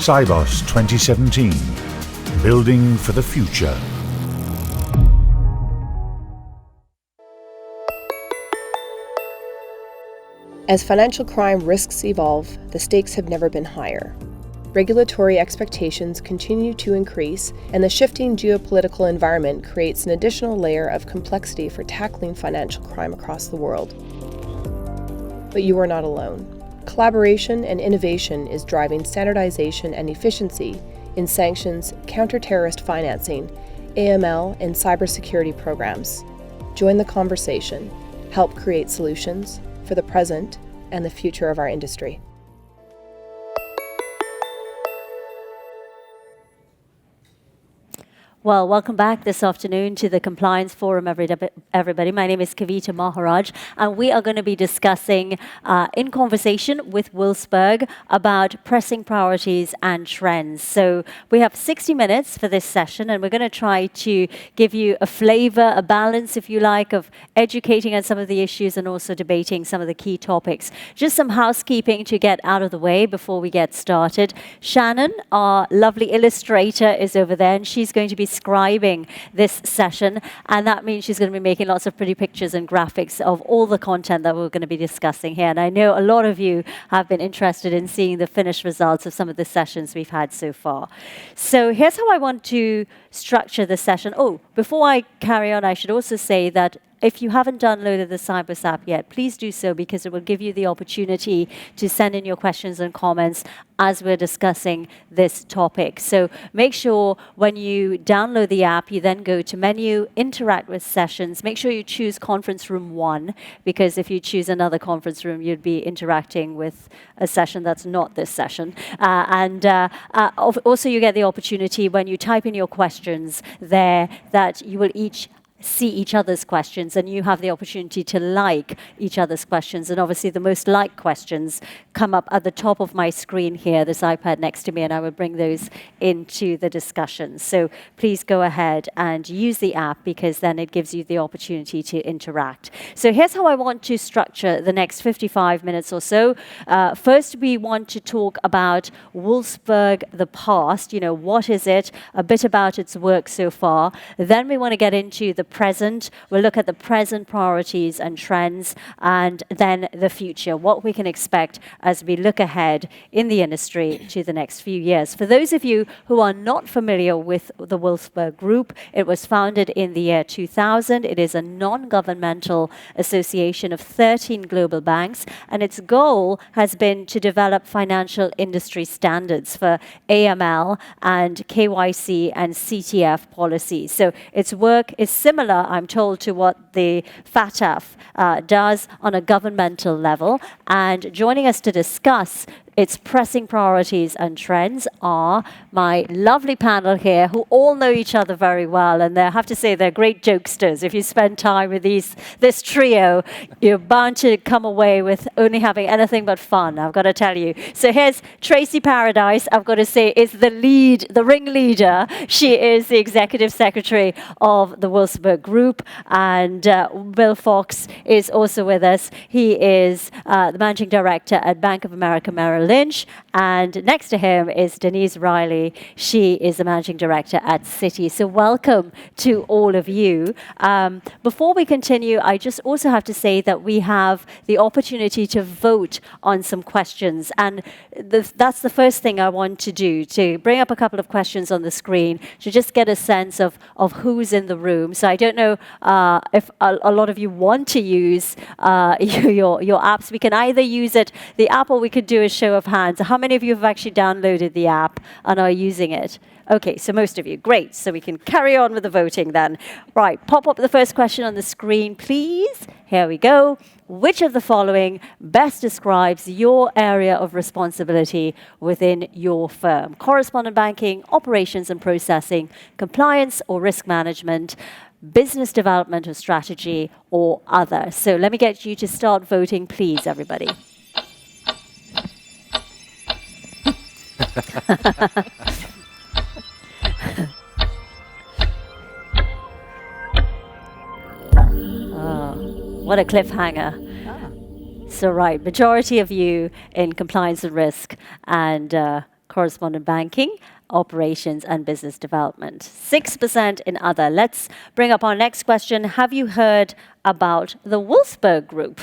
Cybos 2017, Building for the Future. As financial crime risks evolve, the stakes have never been higher. Regulatory expectations continue to increase, and the shifting geopolitical environment creates an additional layer of complexity for tackling financial crime across the world. But you are not alone. Collaboration and innovation is driving standardization and efficiency in sanctions, counter-terrorist financing, AML, and cybersecurity programs. Join the conversation. Help create solutions for the present and the future of our industry. Well, welcome back this afternoon to the Compliance Forum, everybody. My name is Kavita Maharaj, and we are going to be discussing in conversation with Wolfsberg about pressing priorities and trends. So we have 60 minutes for this session, and we're going to try to give you a flavor, a balance, if you like, of educating on some of the issues and also debating some of the key topics. Just some housekeeping to get out of the way before we get started. Shannon, our lovely illustrator, is over there, and she's going to be scribing this session, and that means she's going to be making lots of pretty pictures and graphics of all the content that we're going to be discussing here. And I know a lot of you have been interested in seeing the finished results of some of the sessions we've had so far. So here's how I want to structure the session. Oh, before I carry on, I should also say that if you haven't downloaded the Cybos app yet, please do so, because it will give you the opportunity to send in your questions and comments as we're discussing this topic. So make sure when you download the app, you then go to menu, interact with sessions. Make sure you choose conference room 1, because if you choose another conference room, you'd be interacting with a session that's not this session. Also, you get the opportunity when you type in your questions there that you will each see each other's questions, and you have the opportunity to like each other's questions. And obviously the most liked questions come up at the top of my screen here, this iPad next to me, and I will bring those into the discussion. So please go ahead and use the app, because then it gives you the opportunity to interact. So here's how I want to structure the next 55 minutes or so. First, we want to talk about Wolfsberg, the past. You know, what is it? A bit about its work so far. Then we want to get into the present. We'll look at the present priorities and trends, and then the future, what we can expect as we look ahead in the industry to the next few years. For those of you who are not familiar with the Wolfsberg Group, it was founded in the year 2000. It is a non-governmental association of 13 global banks, and its goal has been to develop financial industry standards for AML and KYC and CTF policies. So its work is similar, I'm told, to what the FATF does on a governmental level. And joining us to discuss its pressing priorities and trends are my lovely panel here, who all know each other very well, and I have to say they're great jokesters. If you spend time with this trio, you're bound to come away with only having anything but fun, I've got to tell you. So here's Tracy Paradise, I've got to say, is the ringleader. She is the executive secretary of the Wolfsberg Group, and Bill Fox is also with us. He is the managing director at Bank of America Merrill Lynch, and next to him is Denise Riley. She is the managing director at Citi. So welcome to all of you. Before we continue, I just also have to say that we have the opportunity to vote on some questions, and that's the first thing I want to do, to bring up a couple of questions on the screen to just get a sense of who's in the room. So I don't know if a lot of you want to use your apps. We can either use the app, or we could do a show of hands. How many of you have actually downloaded the app and are using it? Okay, so most of you. Great. So we can carry on with the voting then. Right, pop up the first question on the screen, please. Here we go. Which of the following best describes your area of responsibility within your firm? Correspondent banking, operations and processing, compliance or risk management, business development or strategy, or other? So let me get you to start voting, please, everybody. What a cliffhanger. So right, majority of you in compliance and risk, and correspondent banking, operations and business development. 6% in other. Let's bring up our next question. Have you heard about the Wolfsberg Group?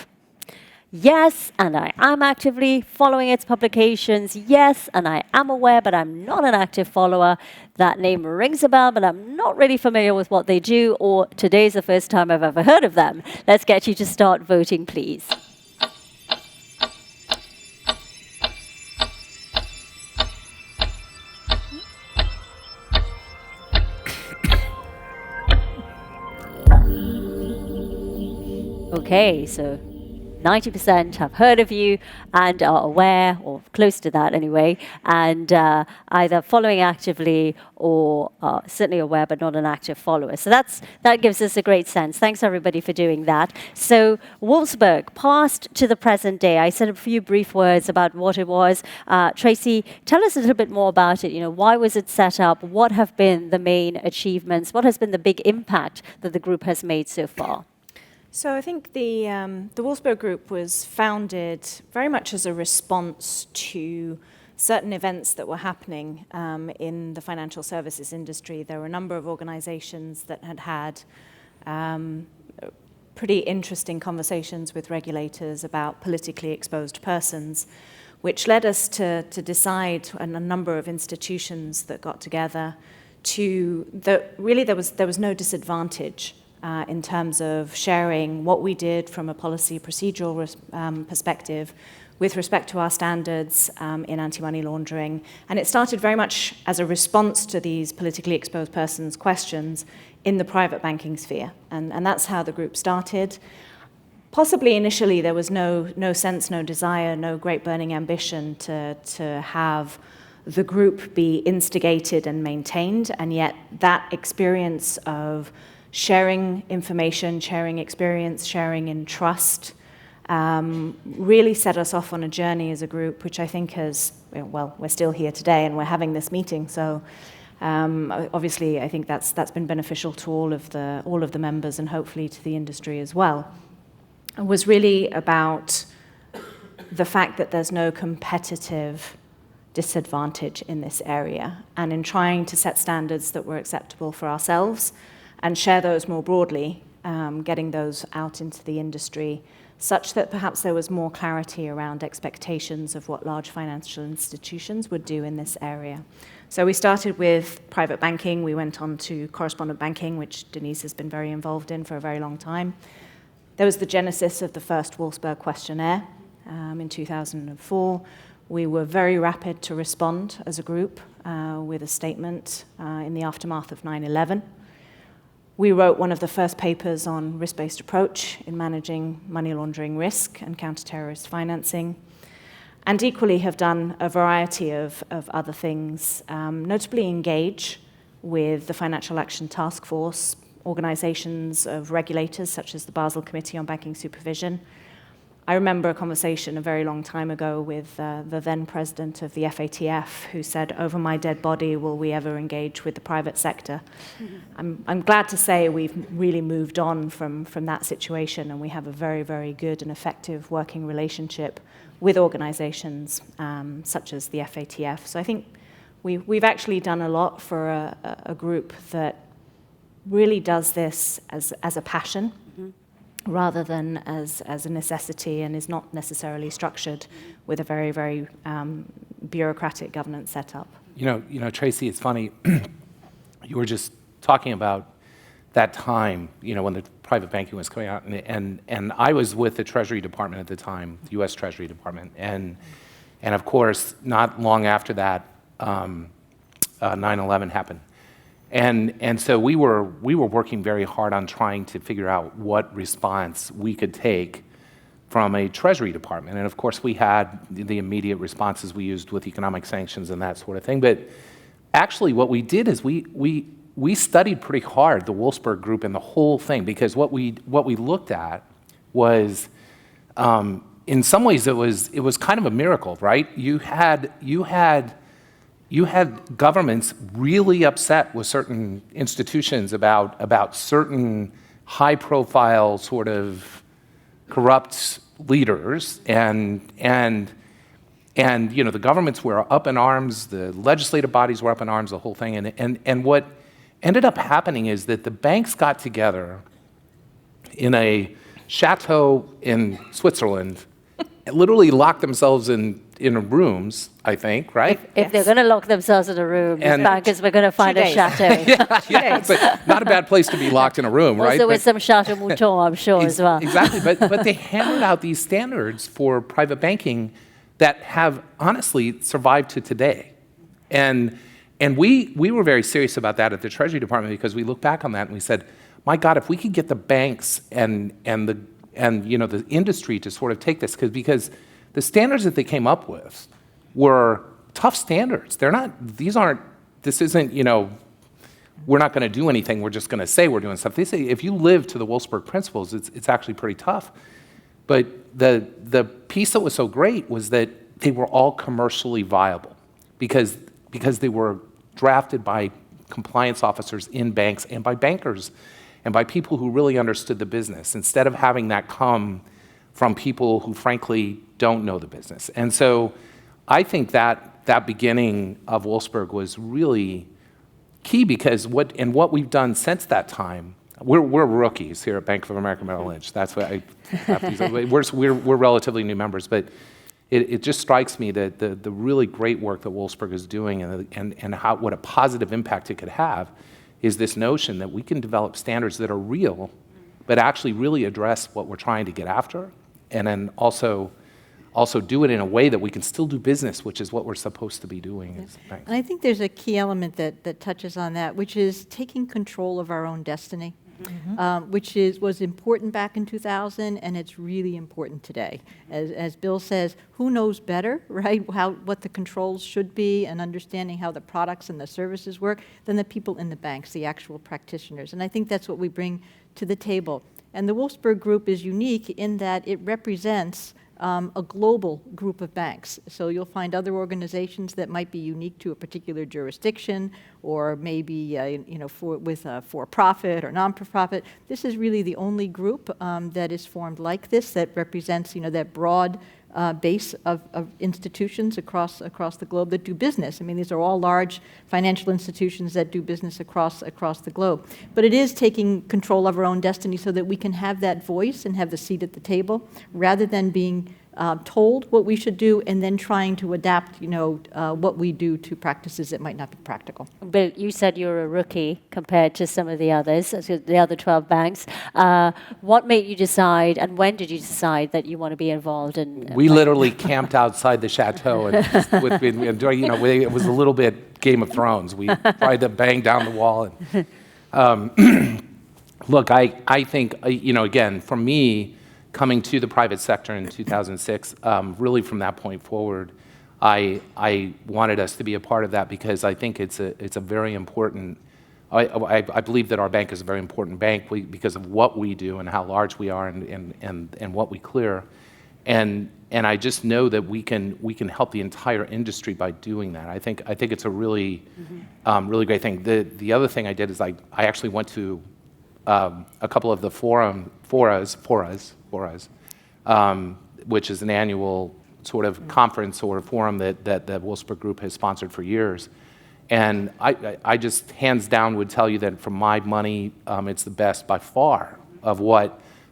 Yes, and I am actively following its publications. Yes, and I am aware, but I'm not an active follower. That name rings a bell, but I'm not really familiar with what they do, or today's the first time I've ever heard of them. Let's get you to start voting, please. Okay, so 90% have heard of you and are aware, or close to that anyway, and either following actively or certainly aware but not an active follower. So that gives us a great sense. Thanks everybody for doing that. So Wolfsberg, past to the present day. I said a few brief words about what it was. Tracy, tell us a little bit more about it. Why was it set up? What have been the main achievements? What has been the big impact that the group has made so far? So I think the Wolfsberg Group was founded very much as a response to certain events that were happening in the financial services industry. There were a number of organizations that had pretty interesting conversations with regulators about politically exposed persons, which led us to decide, and a number of institutions that got together, really there was no disadvantage in terms of sharing what we did from a policy procedural perspective with respect to our standards in anti-money laundering. And it started very much as a response to these politically exposed persons questions in the private banking sphere. And that's how the group started. Possibly initially there was no sense, no desire, no great burning ambition to have the group be instigated and maintained, and yet that experience of sharing information, sharing experience, sharing in trust, really set us off on a journey as a group, which I think has, well, we're still here today and we're having this meeting, so obviously I think that's been beneficial to all of the members and hopefully to the industry as well. It was really about the fact that there's no competitive disadvantage in this area, and in trying to set standards that were acceptable for ourselves and share those more broadly, getting those out into the industry, such that perhaps there was more clarity around expectations of what large financial institutions would do in this area. So we started with private banking, we went on to correspondent banking, which Denise has been very involved in for a very long time. There was the genesis of the first Wolfsberg questionnaire in 2004. We were very rapid to respond as a group with a statement in the aftermath of 9/11. We wrote one of the first papers on risk-based approach in managing money laundering risk and counter-terrorist financing, and equally have done a variety of other things, notably engage with the Financial Action Task Force, organizations of regulators such as the Basel Committee on Banking Supervision. I remember a conversation a very long time ago with the then president of the FATF, who said, "Over my dead body, will we ever engage with the private sector?" Mm-hmm. I'm glad to say we've really moved on from that situation, and we have a very, very good and effective working relationship with organizations such as the FATF. So I think we've actually done a lot for a group that really does this as a passion, rather than as a necessity, and is not necessarily structured with a very, very bureaucratic governance setup. You know, Tracy, it's funny. You were just talking about that time, when the private banking was coming out, and I was with the Treasury Department at the time, the U.S. Treasury Department, and of course, not long after that, 9/11 happened. And so we were working very hard on trying to figure out what response we could take from a Treasury Department. And of course, we had the immediate responses we used with economic sanctions and that sort of thing. But actually, what we did is we studied pretty hard the Wolfsberg Group and the whole thing, because what we looked at was, in some ways, it was kind of a miracle, right? You had governments really upset with certain institutions about certain high-profile sort of corrupt leaders, and And the governments were up in arms, the legislative bodies were up in arms, the whole thing. And what ended up happening is that the banks got together in a chateau in Switzerland, literally locked themselves in rooms, I think, right? If they're going to lock themselves in a room, these And- bankers were going to find a chateau. Yeah, but not a bad place to be locked in a room, right? Also with But- some Chateau Mouton, I'm sure, as well. Exactly, but they hammered out these standards for private banking that have honestly survived to today. And we were very serious about that at the Treasury Department, because we looked back on that and we said, my God, if we could get the banks and the industry to sort of take this, because the standards that they came up with were tough standards. This isn't, we're not going to do anything, we're just going to say we're doing stuff. They say if you live to the Wolfsberg principles, it's actually pretty tough. But the piece that was so great was that they were all commercially viable, because they were drafted by compliance officers in banks and by bankers and by people who really understood the business, instead of having that come from people who frankly don't know the business. And so I think that beginning of Wolfsberg was really key, because what we've done since that time, we're rookies here at Bank of America Merrill Lynch. That's what we're relatively new members, but it just strikes me that the really great work that Wolfsberg is doing and what a positive impact it could have is this notion that we can develop standards that are real, but actually really address what we're trying to get after, and then also do it in a way that we can still do business, which is what we're supposed to be doing as banks. And I think there's a key element that touches on that, which is taking control of our own destiny, which was important back in 2000, and it's really important today. As Bill says, who knows better, right, what the controls should be, and understanding how the products and the services work, than the people in the banks, the actual practitioners. And I think that's what we bring to the table. And the Wolfsberg Group is unique in that it represents a global group of banks. So you'll find other organizations that might be unique to a particular jurisdiction, or maybe with a for-profit or non-for-profit. This is really the only group that is formed like this, that represents that broad base of institutions across the globe that do business. I mean, these are all large financial institutions that do business across the globe. But it is taking control of our own destiny so that we can have that voice and have the seat at the table, rather than being told what we should do and then trying to adapt, what we do to practices that might not be practical. Bill, you said you're a rookie compared to some of the others, the other 12 banks. What made you decide, and when did you decide that you want to be involved in? We literally camped outside the chateau, and it was a little bit Game of Thrones. We tried to bang down the wall. And, look, I think, again, for me, coming to the private sector in 2006, really from that point forward, I wanted us to be a part of that, because I think it's a very important. I believe that our bank is a very important bank because of what we do and how large we are and what we clear, and I just know that we can help the entire industry by doing that. I think it's a really really great thing. The other thing I did is I actually went to a couple of the foras, which is an annual sort of conference or forum that the Wolfsberg Group has sponsored for years. And I just hands down would tell you that for my money, it's the best by far of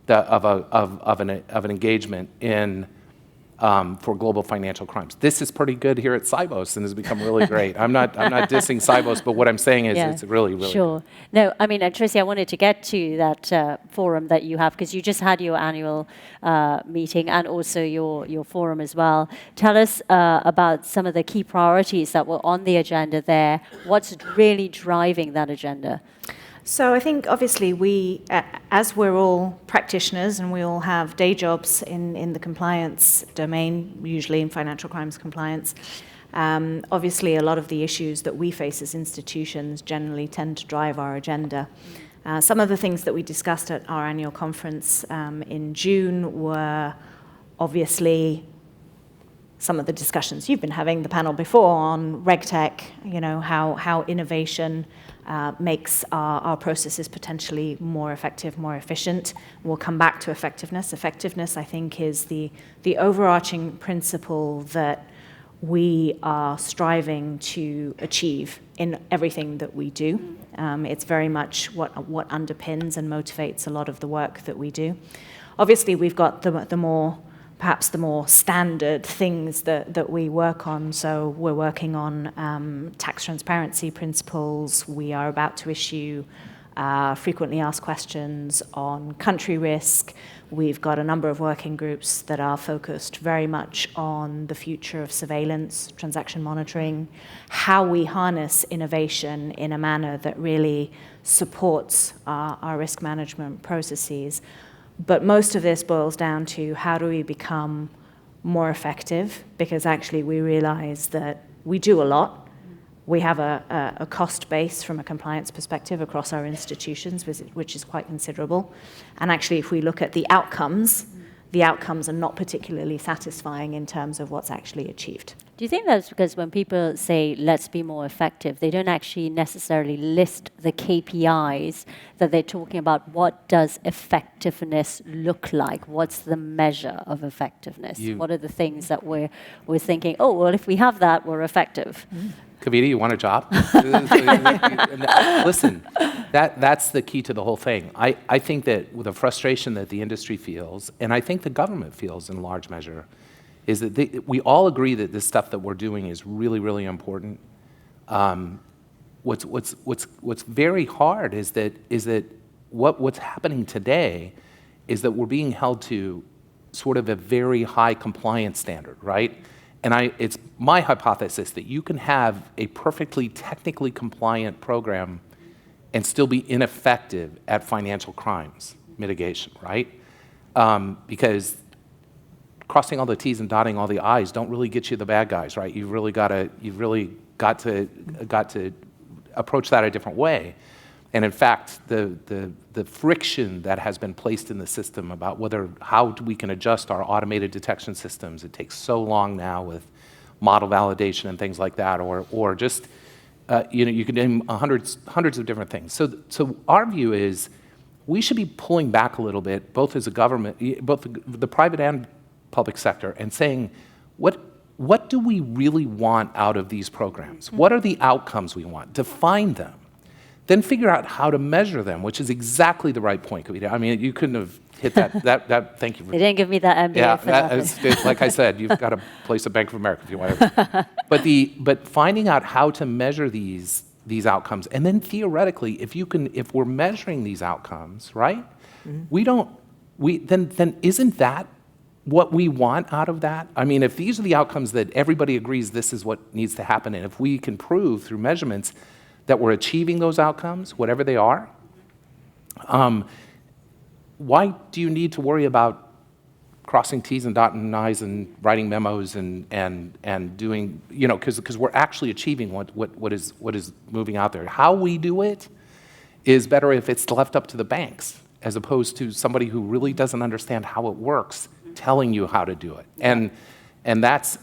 an engagement in for global financial crimes. This is pretty good here at Sibos and has become really great. I'm not dissing Sibos, but what I'm saying is it's really sure. Good. No, I mean, Tracy, I wanted to get to that forum that you have, because you just had your annual meeting and also your forum as well. Tell us about some of the key priorities that were on the agenda there. What's really driving that agenda? So I think obviously we, as we're all practitioners and we all have day jobs in the compliance domain, usually in financial crimes compliance, obviously a lot of the issues that we face as institutions generally tend to drive our agenda. Some of the things that we discussed at our annual conference in June were obviously some of the discussions you've been having, the panel before, on RegTech, how innovation makes our processes potentially more effective, more efficient. We'll come back to effectiveness. Effectiveness, I think, is the overarching principle that we are striving to achieve in everything that we do. It's very much what underpins and motivates a lot of the work that we do. Obviously, we've got perhaps the more standard things that we work on. So we're working on tax transparency principles. We are about to issue frequently asked questions on country risk. We've got a number of working groups that are focused very much on the future of surveillance, transaction monitoring, how we harness innovation in a manner that really supports our risk management processes. But most of this boils down to how do we become more effective, because actually we realize that we do a lot. We have a cost base from a compliance perspective across our institutions, which is quite considerable. And actually, if we look at the outcomes are not particularly satisfying in terms of what's actually achieved. Do you think that's because when people say, let's be more effective, they don't actually necessarily list the KPIs that they're talking about? What does effectiveness look like? What's the measure of effectiveness? What are the things that we're thinking, oh, well, if we have that, we're effective? Kavita, you want a job? Listen, that's the key to the whole thing. I think that with the frustration that the industry feels, and I think the government feels in large measure, is that we all agree that this stuff that we're doing is really, really important. What's very hard is that what's happening today is that we're being held to sort of a very high compliance standard, right? And it's my hypothesis that you can have a perfectly technically compliant program and still be ineffective at financial crimes mitigation, right? Because crossing all the T's and dotting all the I's don't really get you the bad guys, right? You've really got to approach that a different way. And in fact, the friction that has been placed in the system about how we can adjust our automated detection systems, it takes so long now with model validation and things like that, or just you can name hundreds of different things. So our view is we should be pulling back a little bit, both as a government, both the private and public sector, and saying what do we really want out of these programs? What are the outcomes we want? Define them. Then figure out how to measure them, which is exactly the right point, Kavita. I mean, you couldn't have hit that thank you. They didn't give me that MBA for nothing. Like I said, you've got a place at Bank of America if you want to. But finding out how to measure these outcomes, and then theoretically, if we're measuring these outcomes, right? Then isn't that what we want out of that? I mean, if these are the outcomes that everybody agrees this is what needs to happen, and if we can prove through measurements that we're achieving those outcomes, whatever they are, why do you need to worry about crossing T's and dotting I's and writing memos and doing, because we're actually achieving what is moving out there. How we do it is better if it's left up to the banks as opposed to somebody who really doesn't understand how it works telling you how to do it. And that's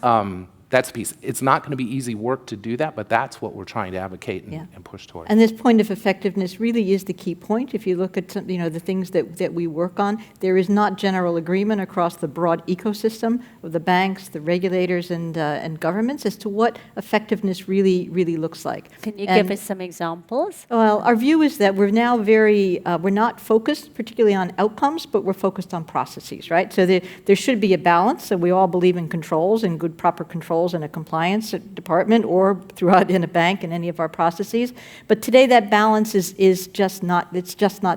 a piece. It's not going to be easy work to do that, but that's what we're trying to advocate and push towards. And this point of effectiveness really is the key point. If you look at the things that we work on, there is not general agreement across the broad ecosystem of the banks, the regulators, and governments as to what effectiveness really looks like. Can you give us some examples? Well, our view is that we're now we're not focused particularly on outcomes, but we're focused on processes, right? So there should be a balance. So we all believe in controls and good proper controls in a compliance department or throughout in a bank in any of our processes. But today that balance is just not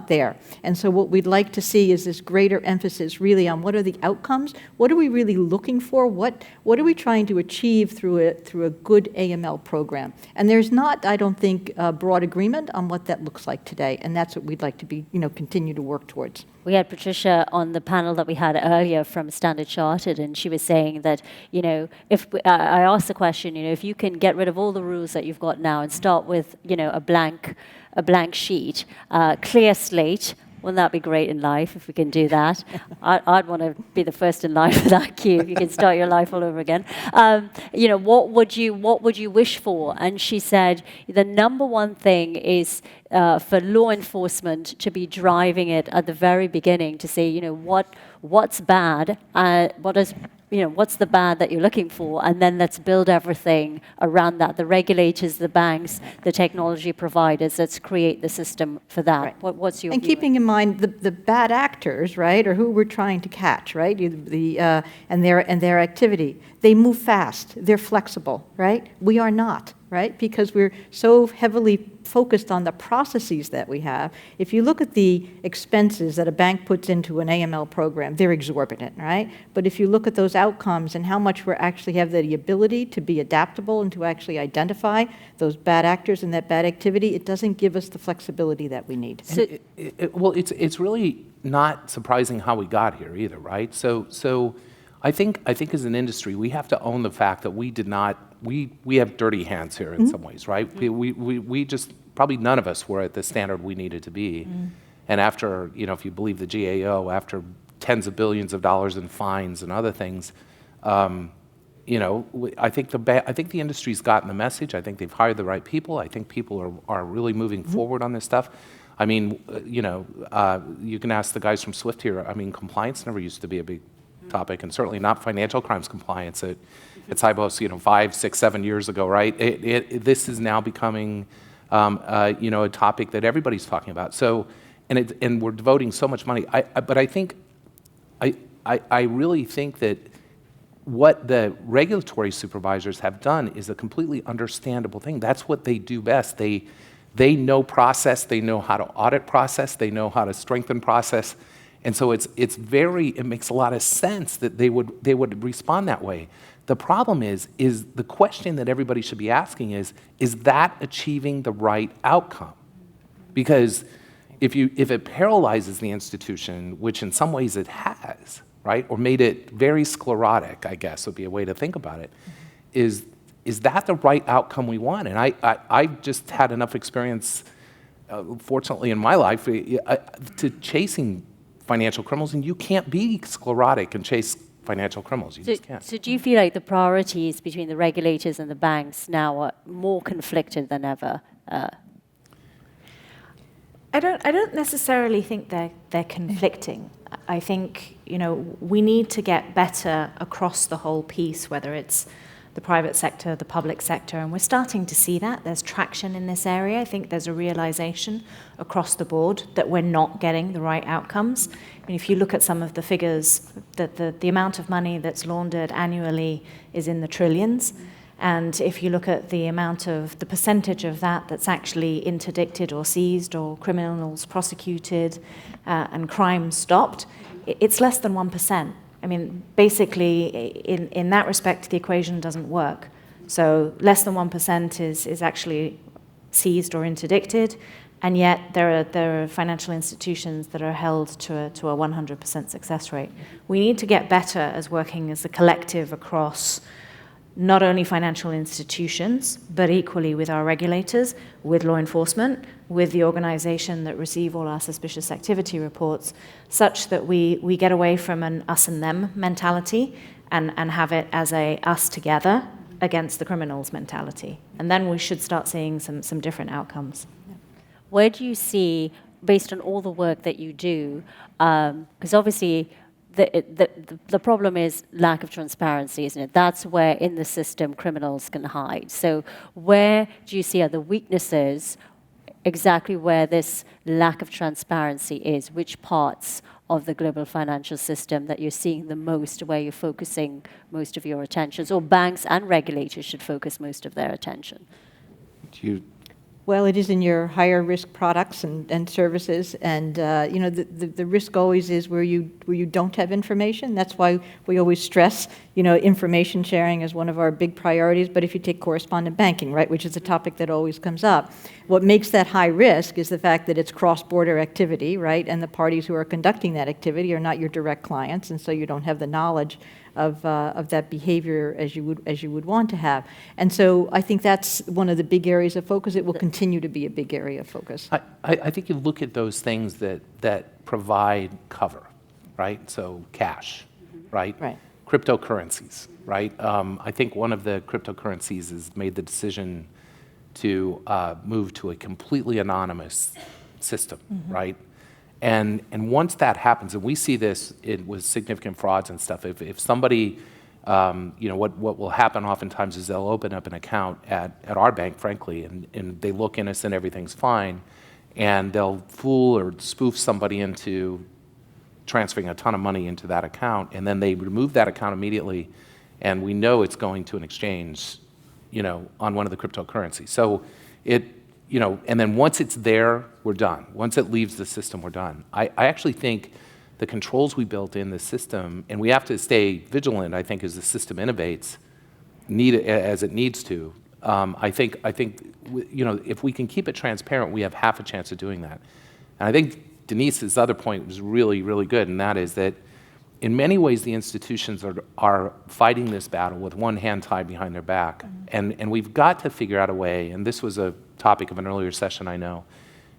there. And so what we'd like to see is this greater emphasis really on what are the outcomes, what are we really looking for, what are we trying to achieve through a good AML program. And there's not, I don't think, broad agreement on what that looks like today. And that's what we'd like to be, continue to work towards. We had Patricia on the panel that we had earlier from Standard Chartered, and she was saying that, if I asked the question, if you can get rid of all the rules that you've got now and start with, a blank sheet, clear slate. Wouldn't that be great in life if we can do that? I'd want to be the first in line for that queue. If you can start your life all over again. What would you wish for? And she said the number one thing is for law enforcement to be driving it at the very beginning to say, what's bad, what does what's the bad that you're looking for, and then let's build everything around that. The regulators, the banks, the technology providers. Let's create the system for that. Right. What's your And view? keeping in mind the bad actors, right, or who we're trying to catch, right, and their activity. They move fast. They're flexible, right? We are not, right, because we're so heavily focused on the processes that we have. If you look at the expenses that a bank puts into an AML program, they're exorbitant, right? But if you look at those outcomes and how much we actually have the ability to be adaptable and to actually identify those bad actors and that bad activity, it doesn't give us the flexibility that we need. So, Well, it's really not surprising how we got here either, right? So I think as an industry, we have to own the fact that we have dirty hands here in some ways, right? We just, probably none of us were at the standard we needed to be. And after, if you believe the GAO, after tens of billions of dollars in fines and other things, I think the industry's gotten the message. I think they've hired the right people. I think people are really moving forward on this stuff. I mean, you can ask the guys from Swift here. I mean, compliance never used to be a big topic, and certainly not financial crimes compliance at Sibos, 5, 6, 7 years ago, right? This is now becoming, a topic that everybody's talking about. So, and we're devoting so much money. But I think, I really think that what the regulatory supervisors have done is a completely understandable thing. That's what they do best. They know process. They know how to audit process. They know how to strengthen process. And so it makes a lot of sense that they would respond that way. The problem is the question that everybody should be asking is that achieving the right outcome? Because if it paralyzes the institution, which in some ways it has, right, or made it very sclerotic, I guess would be a way to think about it, is that the right outcome we want? And I just had enough experience, fortunately in my life, to chasing financial criminals, and you can't be sclerotic and chase financial criminals. You just can't. So do you feel like the priorities between the regulators and the banks now are more conflicted than ever? I don't necessarily think they're conflicting. I think we need to get better across the whole piece, whether it's the private sector, the public sector, and we're starting to see that. There's traction in this area. I think there's a realization across the board that we're not getting the right outcomes. I mean, if you look at some of the figures, that the amount of money that's laundered annually is in the trillions. And if you look at the percentage of that that's actually interdicted or seized or criminals prosecuted and crime stopped, it's less than 1%. I mean, basically, in that respect, the equation doesn't work. So less than 1% is actually seized or interdicted, and yet there are financial institutions that are held to a 100% success rate. We need to get better as working as a collective across not only financial institutions, but equally with our regulators, with law enforcement, with the organization that receive all our suspicious activity reports, such that we get away from an us and them mentality and have it as a us together against the criminals mentality. And then we should start seeing some different outcomes. Where do you see, based on all the work that you do, because obviously the problem is lack of transparency, isn't it? That's where in the system criminals can hide. So where do you see are the weaknesses, exactly where this lack of transparency is? Which parts of the global financial system that you're seeing the most, where you're focusing most of your attentions, or banks and regulators should focus most of their attention? Well, it is in your higher risk products and services, and the risk always is where you don't have information. That's why we always stress information sharing as one of our big priorities. But if you take correspondent banking, right, which is a topic that always comes up, what makes that high risk is the fact that it's cross-border activity, right, and the parties who are conducting that activity are not your direct clients, and so you don't have the knowledge of that behavior as you would want to have. And so I think that's one of the big areas of focus. It will continue to be a big area of focus. I think you look at those things that provide cover, right? So cash, right? Right. Cryptocurrencies, right? I think one of the cryptocurrencies has made the decision to move to a completely anonymous system, right? And once that happens, and we see this with significant frauds and stuff, if somebody What will happen oftentimes is they'll open up an account at our bank, frankly, and they look innocent, everything's fine, and they'll fool or spoof somebody into transferring a ton of money into that account, and then they remove that account immediately, and we know it's going to an exchange, on one of the cryptocurrencies. So and then once it's there, we're done. Once it leaves the system, we're done. I actually think the controls we built in the system, and we have to stay vigilant, I think, as the system innovates, as it needs to. I think if we can keep it transparent, we have half a chance of doing that. And I think Denise's other point was really, really good, and that is that in many ways the institutions are fighting this battle with one hand tied behind their back. And we've got to figure out a way, and this was a topic of an earlier session, I know,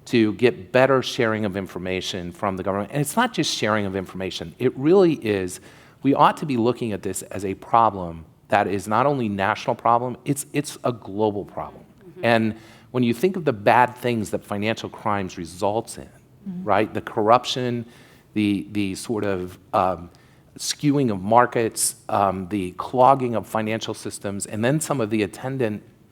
to get better sharing of information from the government. And it's not just sharing of information. It really is, we ought to be looking at this as a problem that is not only a national problem, it's a global problem. And when you think of the bad things that financial crimes results in, right? The corruption, the sort of skewing of markets, the clogging of financial systems, and then some of the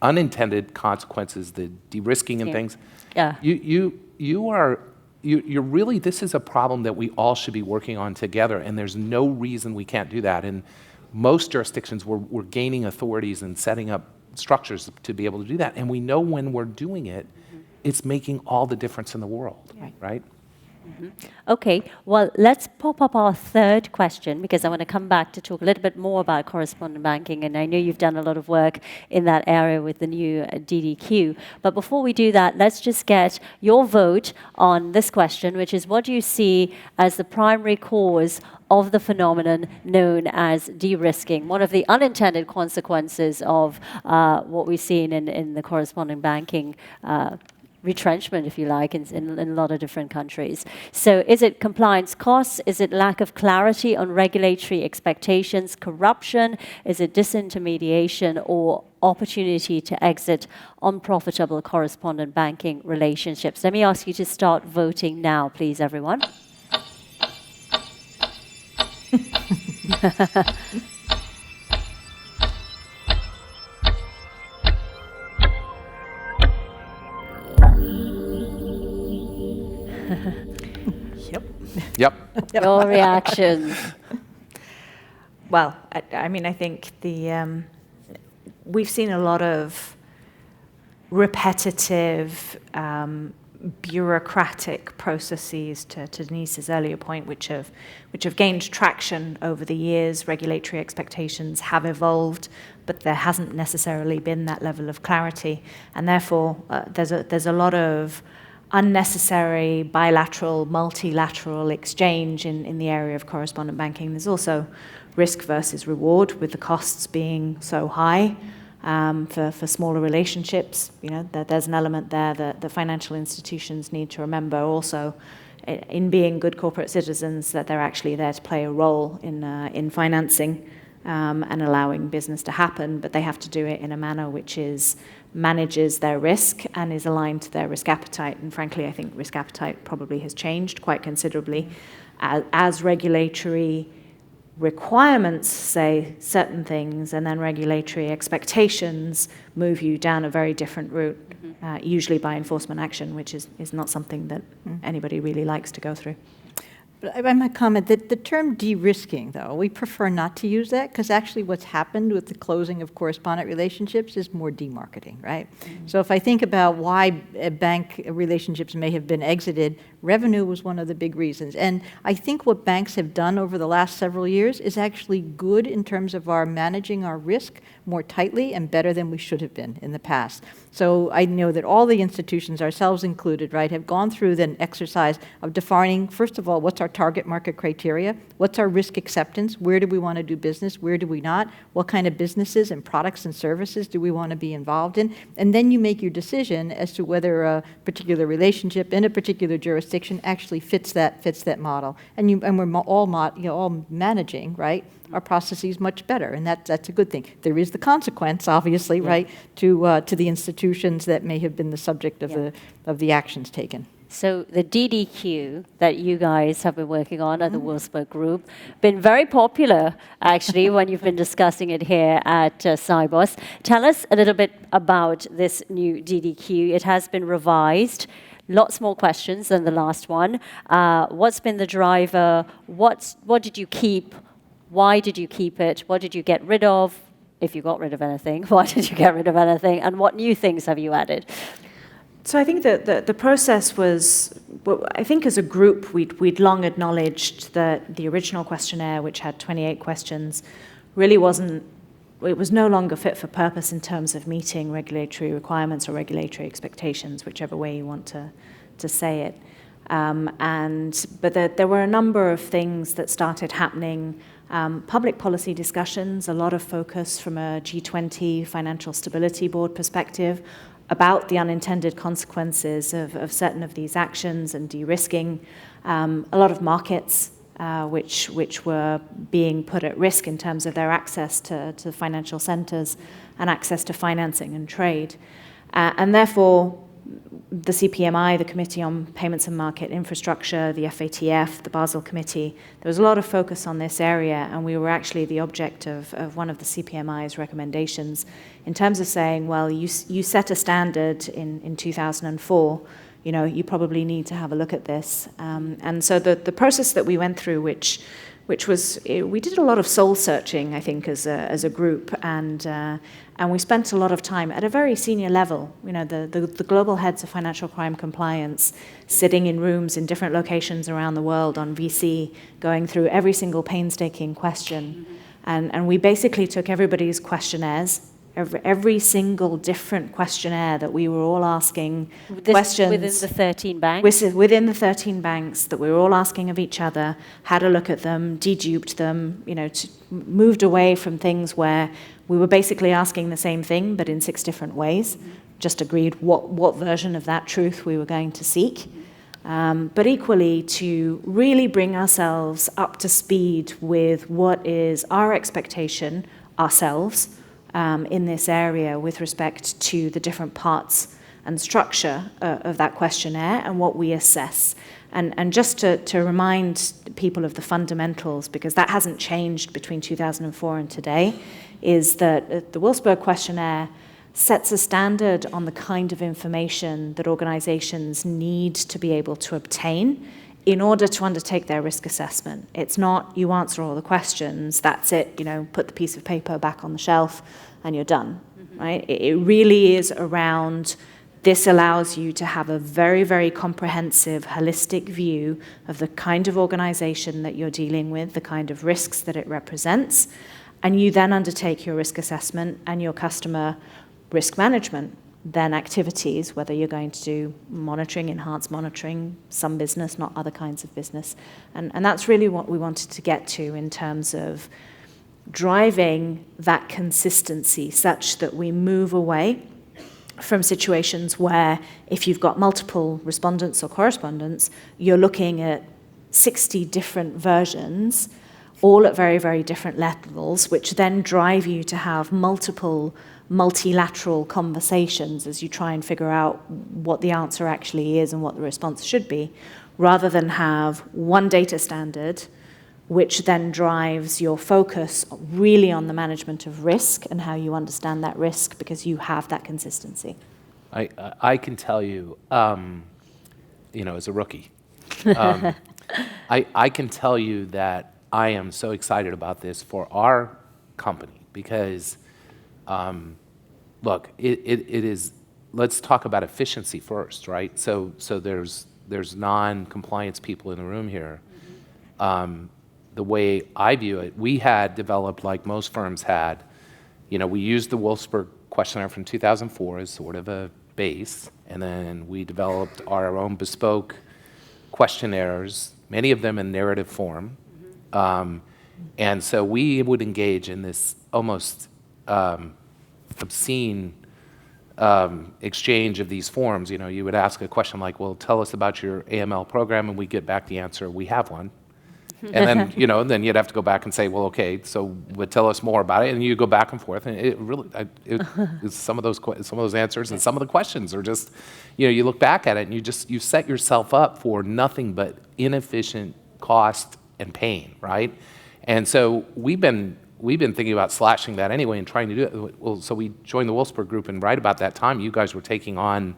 unintended consequences, the de-risking and things. Yeah. You're really, this is a problem that we all should be working on together, and there's no reason we can't do that. And most jurisdictions, we're gaining authorities and setting up structures to be able to do that. And we know when we're doing it, it's making all the difference in the world, right? Okay, well, let's pop up our third question, because I want to come back to talk a little bit more about correspondent banking, and I know you've done a lot of work in that area with the new DDQ. But before we do that, let's just get your vote on this question, which is, what do you see as the primary cause of the phenomenon known as de-risking, one of the unintended consequences of what we've seen in the correspondent banking retrenchment, if you like, in a lot of different countries. So is it compliance costs? Is it lack of clarity on regulatory expectations, corruption? Is it disintermediation or opportunity to exit unprofitable correspondent banking relationships? Let me ask you to start voting now, please, everyone. Yep. Your reactions. Well, I mean, I think we've seen a lot of repetitive, bureaucratic processes, to Denise's earlier point, which have gained traction over the years. Regulatory expectations have evolved, but there hasn't necessarily been that level of clarity, and therefore there's a lot of unnecessary bilateral, multilateral exchange in the area of correspondent banking. There's also risk versus reward, with the costs being so high for smaller relationships. There's an element there that the financial institutions need to remember also, in being good corporate citizens, that they're actually there to play a role in financing and allowing business to happen, but they have to do it in a manner which manages their risk and is aligned to their risk appetite. And frankly, I think risk appetite probably has changed quite considerably as regulatory requirements say certain things, and then regulatory expectations move you down a very different route, usually by enforcement action, which is not something that anybody really likes to go through. But I might comment that the term de-risking, though, we prefer not to use that, because actually what's happened with the closing of correspondent relationships is more demarketing, right? So if I think about why bank relationships may have been exited, revenue was one of the big reasons. And I think what banks have done over the last several years is actually good in terms of our managing our risk more tightly and better than we should have been in the past. So I know that all the institutions, ourselves included, right, have gone through the exercise of defining, first of all, what's our target market criteria? What's our risk acceptance? Where do we want to do business? Where do we not? What kind of businesses and products and services do we want to be involved in? And then you make your decision as to whether a particular relationship in a particular jurisdiction actually fits that model. And we're all managing, right, our processes much better, and that's a good thing. There is the consequence, obviously, right, to the institutions that may have been the subject of the actions taken. So the DDQ that you guys have been working on at the Wolfsberg Group, been very popular actually when you've been discussing it here at Cybos. Tell us a little bit about this new DDQ. It has been revised. Lots more questions than the last one. What's been the driver? What did you keep? Why did you keep it? What did you get rid of? If you got rid of anything, why did you get rid of anything? And what new things have you added? So I think that the process was, well, I think as a group, we'd long acknowledged that the original questionnaire, which had 28 questions, really it was no longer fit for purpose in terms of meeting regulatory requirements or regulatory expectations, whichever way you want to say it. But there were a number of things that started happening. Public policy discussions, a lot of focus from a G20 Financial Stability Board perspective about the unintended consequences of certain of these actions and de-risking. A lot of markets which were being put at risk in terms of their access to financial centers and access to financing and trade. And therefore, the CPMI, the Committee on Payments and Market Infrastructure, the FATF, the Basel Committee, there was a lot of focus on this area, and we were actually the object of one of the CPMI's recommendations in terms of saying, well, you set a standard in 2004, you probably need to have a look at this. And so the process that we went through, which was, we did a lot of soul searching, I think, as a group, and we spent a lot of time at a very senior level. The global heads of financial crime compliance, sitting in rooms in different locations around the world on VC, going through every single painstaking question, and we basically took everybody's questionnaires. Every single different questionnaire that we were all asking questions within the 13 banks? Within the 13 banks that we were all asking of each other, had a look at them, deduped them, moved away from things where we were basically asking the same thing but in 6 different ways, just agreed what version of that truth we were going to seek. But equally to really bring ourselves up to speed with what is our expectation ourselves in this area with respect to the different parts and structure of that questionnaire and what we assess. And just to remind people of the fundamentals, because that hasn't changed between 2004 and today, is that the Wolfsberg questionnaire sets a standard on the kind of information that organizations need to be able to obtain in order to undertake their risk assessment. It's not you answer all the questions, that's it, put the piece of paper back on the shelf and you're done, right? It really is around, this allows you to have a very, very comprehensive, holistic view of the kind of organization that you're dealing with, the kind of risks that it represents, and you then undertake your risk assessment and your customer risk management then activities, whether you're going to do monitoring, enhanced monitoring, some business, not other kinds of business. And that's really what we wanted to get to in terms of driving that consistency such that we move away from situations where if you've got multiple respondents or correspondents, you're looking at 60 different versions, all at very, very different levels, which then drive you to have multilateral conversations as you try and figure out what the answer actually is and what the response should be, rather than have one data standard, which then drives your focus really on the management of risk and how you understand that risk because you have that consistency. I can tell you, as a rookie, I can tell you that I am so excited about this for our company because look, it is, let's talk about efficiency first, right? So there's non-compliance people in the room here. The way I view it, we had developed, like most firms had, we used the Wolfsberg questionnaire from 2004 as sort of a base, and then we developed our own bespoke questionnaires, many of them in narrative form. And so we would engage in this almost obscene exchange of these forms. You would ask a question like, well, tell us about your AML program, and we get back the answer, we have one. And then, then you'd have to go back and say, well, okay, but tell us more about it. And you go back and forth. And it really, some of those answers and some of the questions are just, you look back at it and you set yourself up for nothing but inefficient cost and pain, right? And so we've been thinking about slashing that anyway and trying to do it. Well, so we joined the Wolfsberg group, and right about that time, you guys were taking on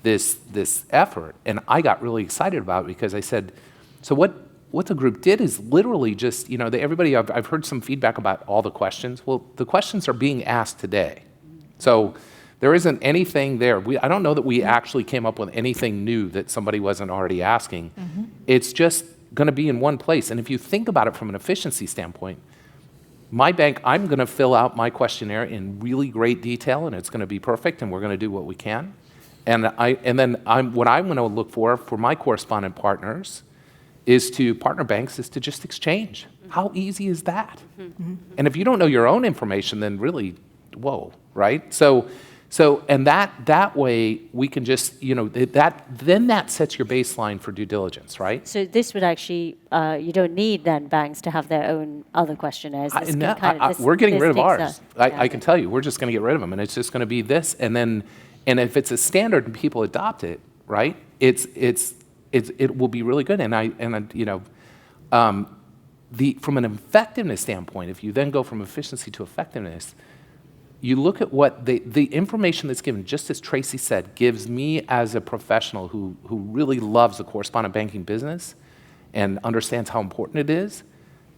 this effort. And I got really excited about it because I said, so what the group did is literally just, everybody, I've heard some feedback about all the questions. Well, the questions are being asked today. So there isn't anything there. I don't know that we actually came up with anything new that somebody wasn't already asking. It's just going to be in one place. And if you think about it from an efficiency standpoint, my bank, I'm going to fill out my questionnaire in really great detail, and it's going to be perfect, and we're going to do what we can. And what I'm going to look for my correspondent partners partner banks is to just exchange. How easy is that? And if you don't know your own information, then really, whoa, right? So and that way we can just, then that sets your baseline for due diligence, right? So this would actually, you don't need then banks to have their own other questionnaires. We're getting rid of ours. I can tell you, we're just going to get rid of them, and it's just going to be this. And if it's a standard and people adopt it, right? It will be really good. From an effectiveness standpoint, if you then go from efficiency to effectiveness, you look at what the information that's given, just as Tracy said, gives me as a professional who really loves the correspondent banking business and understands how important it is.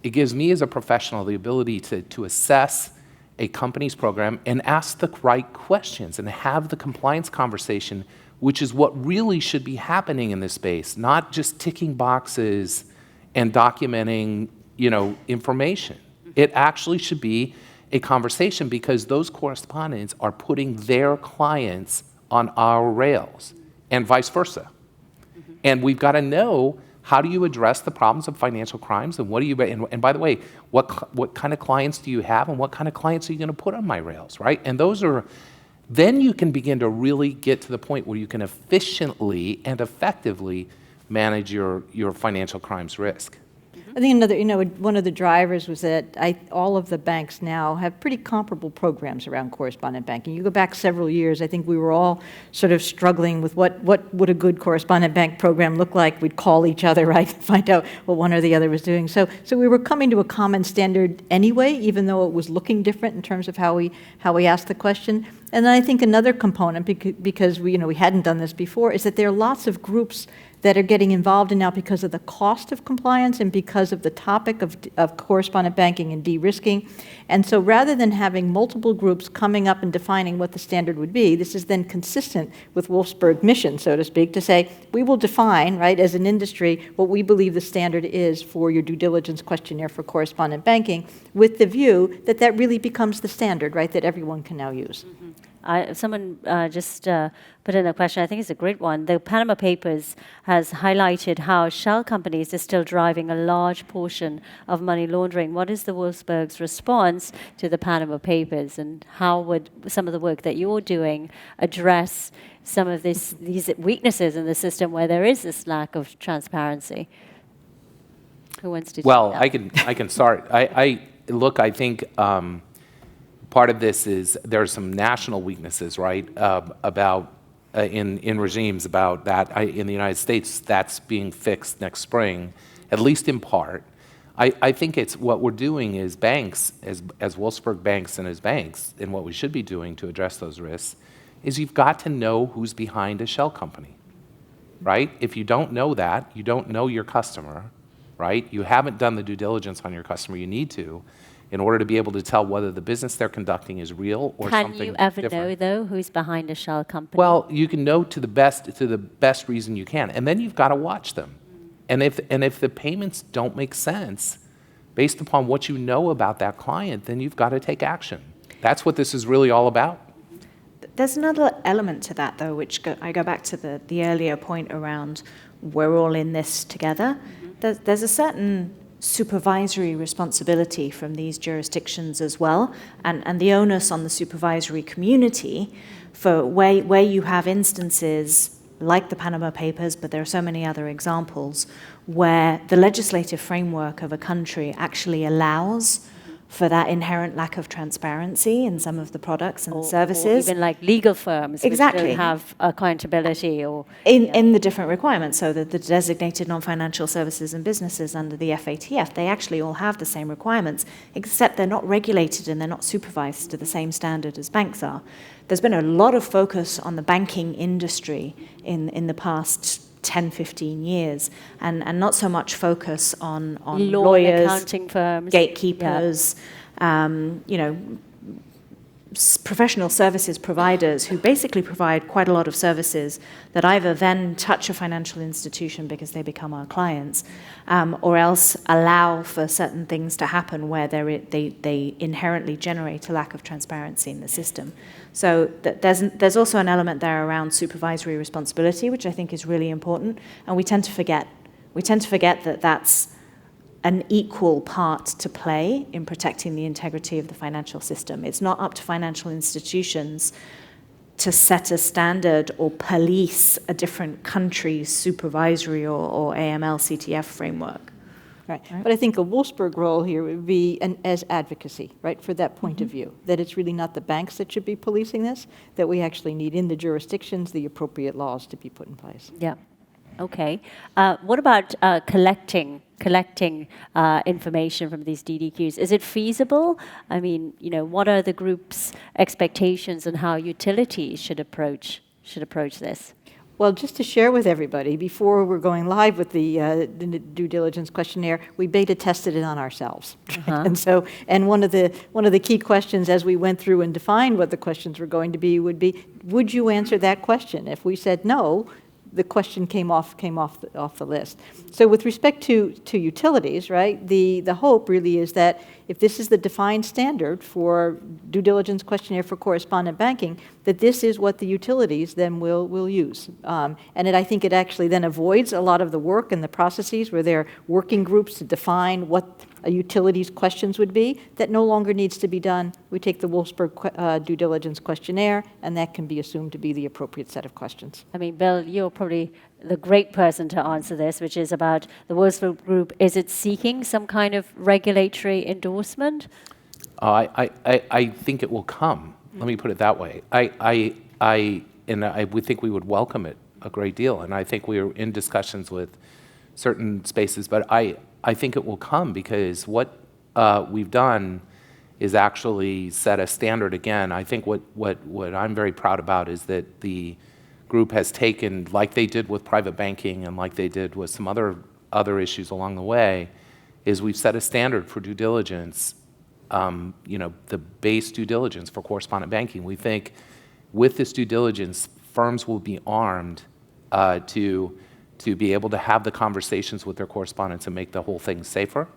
It gives me as a professional the ability to assess a company's program and ask the right questions and have the compliance conversation, which is what really should be happening in this space, not just ticking boxes and documenting, information. It actually should be a conversation because those correspondents are putting their clients on our rails and vice versa. And we've got to know, how do you address the problems of financial crimes, and and by the way, what kind of clients do you have, and what kind of clients are you going to put on my rails, right? And then you can begin to really get to the point where you can efficiently and effectively manage your financial crimes risk. I think one of the drivers was that all of the banks now have pretty comparable programs around correspondent banking. You go back several years, I think we were all sort of struggling with what would a good correspondent bank program look like. We'd call each other, right, to find out what one or the other was doing. So we were coming to a common standard anyway, even though it was looking different in terms of how we asked the question. And then I think another component, because we hadn't done this before, is that there are lots of groups that are getting involved in now because of the cost of compliance and because of the topic of correspondent banking and de-risking. And so rather than having multiple groups coming up and defining what the standard would be, this is then consistent with Wolfsberg mission, so to speak, to say, we will define, right, as an industry, what we believe the standard is for your due diligence questionnaire for correspondent banking, with the view that that really becomes the standard, right, that everyone can now use. Someone just put in a question, I think it's a great one. The Panama Papers has highlighted how shell companies are still driving a large portion of money laundering. What is the Wolfsberg's response to the Panama Papers, and how would some of the work that you're doing address some of these weaknesses in the system where there is this lack of transparency? Who wants to? Well, I can start. I think part of this is there are some national weaknesses, right, about in regimes about that. In the United States, that's being fixed next spring, at least in part. I think it's what we're doing is banks, as Wolfsberg banks and as banks, and what we should be doing to address those risks, is you've got to know who's behind a shell company, right? If you don't know that, you don't know your customer, right? You haven't done the due diligence on your customer you need to, in order to be able to tell whether the business they're conducting is real or something different. Can you ever know, though, who's behind a shell company? Well, you can know to the best reason you can, and then you've got to watch them. And if the payments don't make sense, based upon what you know about that client, then you've got to take action. That's what this is really all about. There's another element to that, though, which I go back to the earlier point around we're all in this together. There's a certain supervisory responsibility from these jurisdictions as well, and the onus on the supervisory community for where you have instances like the Panama Papers, but there are so many other examples where the legislative framework of a country actually allows for that inherent lack of transparency in some of the products and services. Or even like legal firms Exactly. which don't have accountability or... In the different requirements, so that the designated non-financial services and businesses under the FATF, they actually all have the same requirements, except they're not regulated and they're not supervised to the same standard as banks are. There's been a lot of focus on the banking industry in the past 10, 15 years, and not so much focus on law lawyers, and accounting firms, gatekeepers, professional services providers who basically provide quite a lot of services that either then touch a financial institution because they become our clients, or else allow for certain things to happen where they inherently generate a lack of transparency in the system. So there's also an element there around supervisory responsibility, which I think is really important, and we tend to forget. We tend to forget that that's an equal part to play in protecting the integrity of the financial system. It's not up to financial institutions to set a standard or police a different country's supervisory or AML CTF framework. Right. But I think a Wolfsberg role here would be as advocacy, right, for that point of view, that it's really not the banks that should be policing this, that we actually need in the jurisdictions the appropriate laws to be put in place. Yeah. Okay. What about collecting information from these DDQs? Is it feasible? I mean, what are the group's expectations on how utilities should approach this? Well, just to share with everybody, before we're going live with the due diligence questionnaire, we beta tested it on ourselves. And one of the key questions as we went through and defined what the questions were going to be would be, would you answer that question? If we said no, the question came off the list. So with respect to utilities, right, the hope really is that if this is the defined standard for due diligence questionnaire for correspondent banking, that this is what the utilities then will use. And I think it actually then avoids a lot of the work and the processes where there are working groups to define what a utilities questions would be. That no longer needs to be done. We take the Wolfsberg due diligence questionnaire, and that can be assumed to be the appropriate set of questions. I mean, Bill, you're probably the great person to answer this, which is about the Wolfsberg Group. Is it seeking some kind of regulatory endorsement? I think it will come. Let me put it that way. I would think we would welcome it a great deal, and I think we are in discussions with certain spaces, but I think it will come because what we've done is actually set a standard again. I think what I'm very proud about is that the group has taken, like they did with private banking and like they did with some other issues along the way, is we've set a standard for due diligence, the base due diligence for correspondent banking. We think with this due diligence, firms will be armed to be able to have the conversations with their correspondents and make the whole thing safer.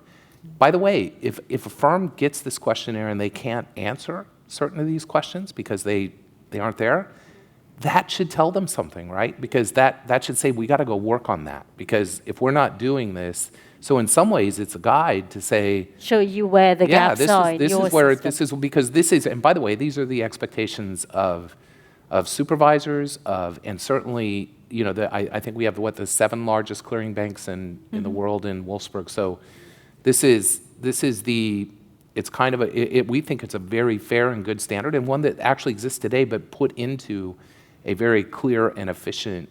By the way, if a firm gets this questionnaire and they can't answer certain of these questions because they aren't there, that should tell them something, right? Because that should say, we got to go work on that. Because if we're not doing this, so in some ways it's a guide to say, show you where the gaps are in your system. Because this is, and by the way, these are the expectations of supervisors, and certainly, I think we have the 7 largest clearing banks in the world in Wolfsberg. So this is it's kind of we think it's a very fair and good standard, and one that actually exists today, but put into a very clear and efficient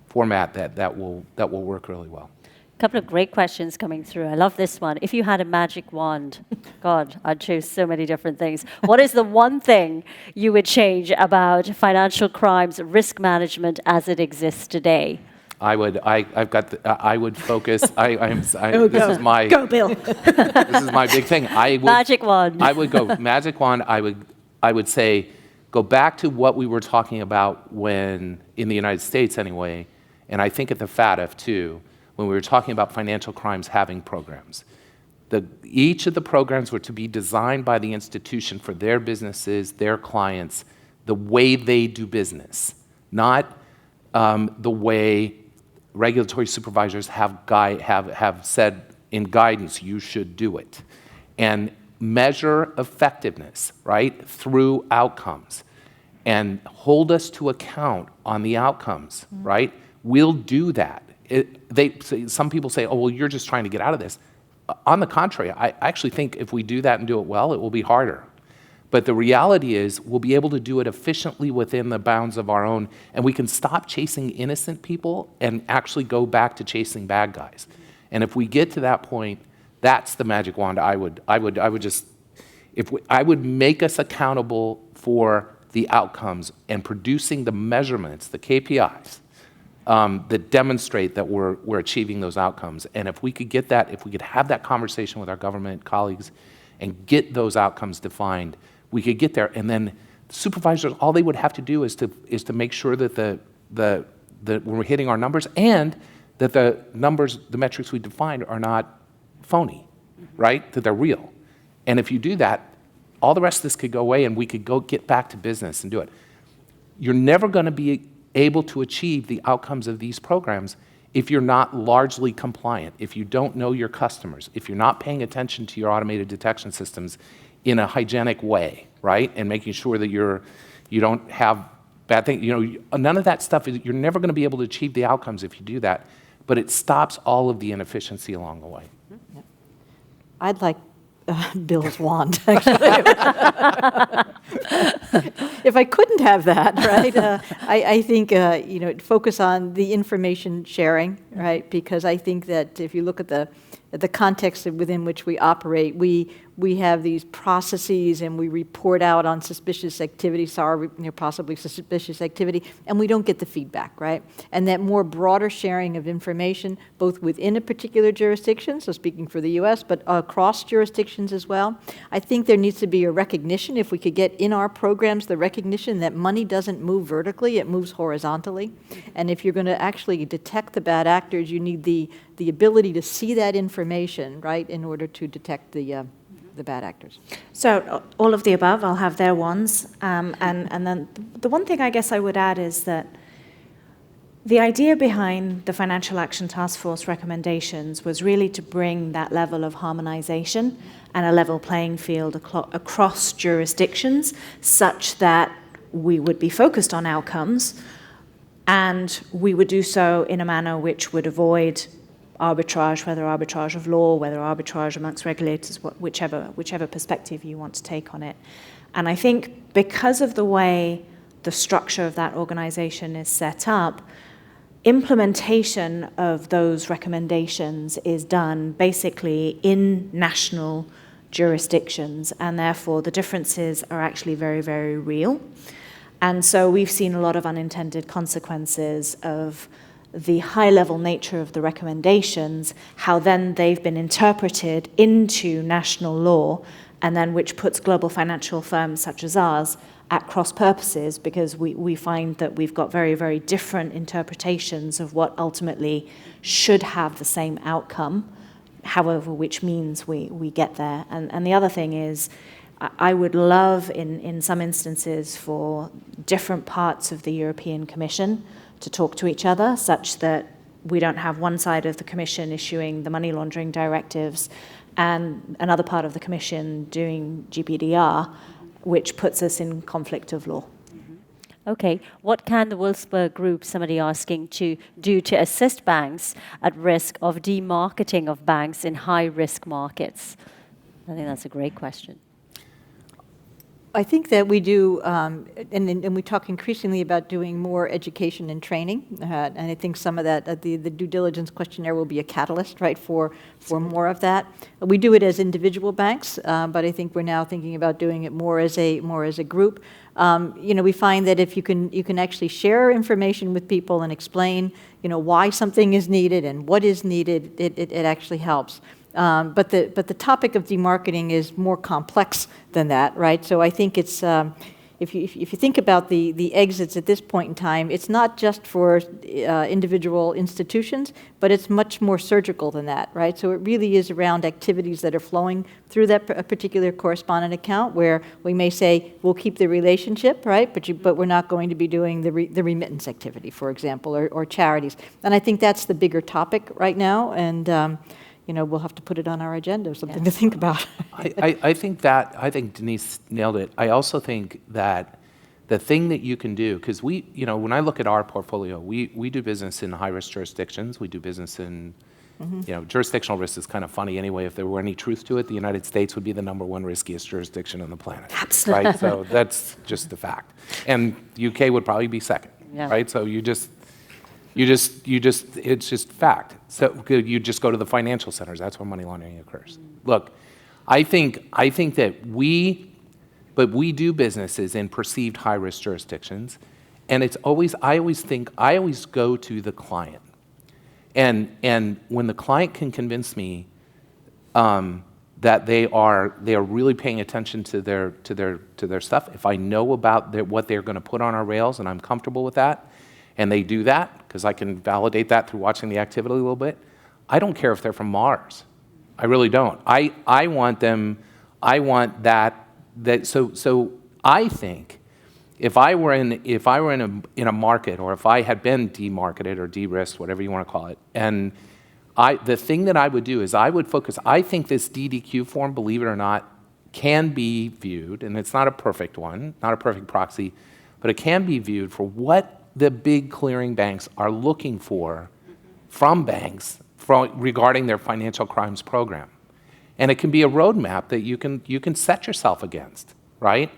format that will work really well. A couple of great questions coming through. I love this one. If you had a magic wand, God, I'd choose so many different things. What is the one thing you would change about financial crimes risk management as it exists today? I would focus. This is my go, Bill. This is my big thing. Magic wand. I would go magic wand. I would say, go back to what we were talking about when in the United States anyway, and I think at the FATF too, when we were talking about financial crimes having programs. Each of the programs were to be designed by the institution for their businesses, their clients, the way they do business, not the way regulatory supervisors have said in guidance you should do it. And measure effectiveness, right, through outcomes. and hold us to account on the outcomes, right? We'll do that. Some people say, oh, well, you're just trying to get out of this. On the contrary, I actually think if we do that and do it well, it will be harder. But the reality is we'll be able to do it efficiently within the bounds of our own, and we can stop chasing innocent people and actually go back to chasing bad guys. And if we get to that point, that's the magic wand I would make us accountable for the outcomes and producing the measurements, the KPIs, that demonstrate that we're achieving those outcomes. And if we could get that, if we could have that conversation with our government colleagues and get those outcomes defined, we could get there. And then supervisors, all they would have to do is to make sure that we're hitting our numbers and that the numbers, the metrics we defined are not phony, right? That they're real. And if you do that, all the rest of this could go away and we could go get back to business and do it. You're never going to be able to achieve the outcomes of these programs if you're not largely compliant, if you don't know your customers, if you're not paying attention to your automated detection systems in a hygienic way, right? And making sure that you don't have bad things. None of that stuff, you're never going to be able to achieve the outcomes if you do that, but it stops all of the inefficiency along the way. I'd like Bill's wand, actually. If I couldn't have that, right, I think, focus on the information sharing, right, because I think that if you look at the context within which we operate, we have these processes and we report out on suspicious activity, possibly suspicious activity, and we don't get the feedback, right? And that more broader sharing of information, both within a particular jurisdiction, so speaking for the U.S., but across jurisdictions as well. I think there needs to be a recognition, if we could get in our programs, the recognition that money doesn't move vertically, it moves horizontally. And if you're going to actually detect the bad actors, you need the ability to see that information, right, in order to detect the bad actors. So all of the above, I'll have their ones. And then the one thing I guess I would add is that the idea behind the Financial Action Task Force recommendations was really to bring that level of harmonization and a level playing field across jurisdictions such that we would be focused on outcomes and we would do so in a manner which would avoid arbitrage, whether arbitrage of law, whether arbitrage amongst regulators, whichever perspective you want to take on it. And I think because of the way the structure of that organization is set up, implementation of those recommendations is done basically in national jurisdictions, and therefore the differences are actually very, very real. And so we've seen a lot of unintended consequences of the high-level nature of the recommendations, how then they've been interpreted into national law, and then which puts global financial firms such as ours at cross purposes, because we find that we've got very, very different interpretations of what ultimately should have the same outcome, however which means we get there. And the other thing is, I would love in some instances for different parts of the European Commission to talk to each other, such that we don't have one side of the Commission issuing the money laundering directives and another part of the Commission doing GPDR, which puts us in conflict of law. Okay, what can the Wolfsberg Group, somebody asking, to do to assist banks at risk of demarketing of banks in high-risk markets? I think that's a great question. I think that we do, and we talk increasingly about doing more education and training, and I think some of that, the due diligence questionnaire will be a catalyst, right, for more of that. We do it as individual banks, but I think we're now thinking about doing it more as a group. We find that if you can actually share information with people and explain, why something is needed and what is needed, it actually helps. But the topic of demarketing is more complex than that, right? So I think it's if you think about the exits at this point in time, it's not just for individual institutions, but it's much more surgical than that, right? So it really is around activities that are flowing through that particular correspondent account, where we may say we'll keep the relationship, right? But we're not going to be doing the remittance activity, for example, or charities. And I think that's the bigger topic right now, and we'll have to put it on our agenda, something to think about. I think Denise nailed it. I also think that the thing that you can do, because when I look at our portfolio, we do business in high-risk jurisdictions. We do business in, jurisdictional risk is kind of funny anyway. If there were any truth to it, the United States would be the number 1 riskiest jurisdiction on the planet. Absolutely. Right? So that's just the fact. And UK would probably be second, Yeah. right? So it's just fact. So you just go to the financial centers. That's where money laundering occurs. Look, I think that we do businesses in perceived high-risk jurisdictions, and I always go to the client. And when the client can convince me that they are really paying attention to their stuff, if I know about what they're going to put on our rails and I'm comfortable with that, and they do that, because I can validate that through watching the activity a little bit, I don't care if they're from Mars. I really don't. I want that. So I think if I were in a market, or if I had been demarketed or de-risked, whatever you want to call it, and the thing that I would do is I would focus. I think this DDQ form, believe it or not, can be viewed, and it's not a perfect one, not a perfect proxy, but it can be viewed for what the big clearing banks are looking for from banks regarding their financial crimes program. And it can be a roadmap that you can set yourself against, right?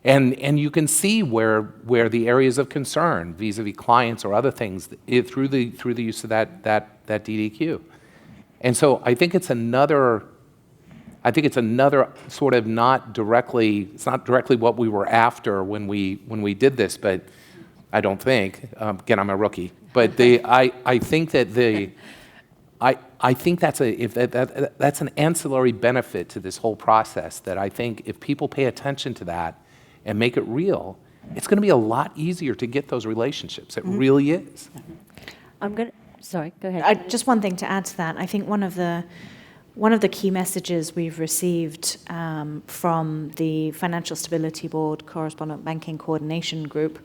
And you can see where the areas of concern vis-a-vis clients or other things through the use of that DDQ. And so I think it's another sort of it's not directly what we were after when we did this, but I don't think, again, I'm a rookie, but I think that's an ancillary benefit to this whole process, that I think if people pay attention to that and make it real, it's going to be a lot easier to get those relationships. It really is. Sorry, go ahead. Just one thing to add to that. I think one of the key messages we've received from the Financial Stability Board Correspondent Banking Coordination Group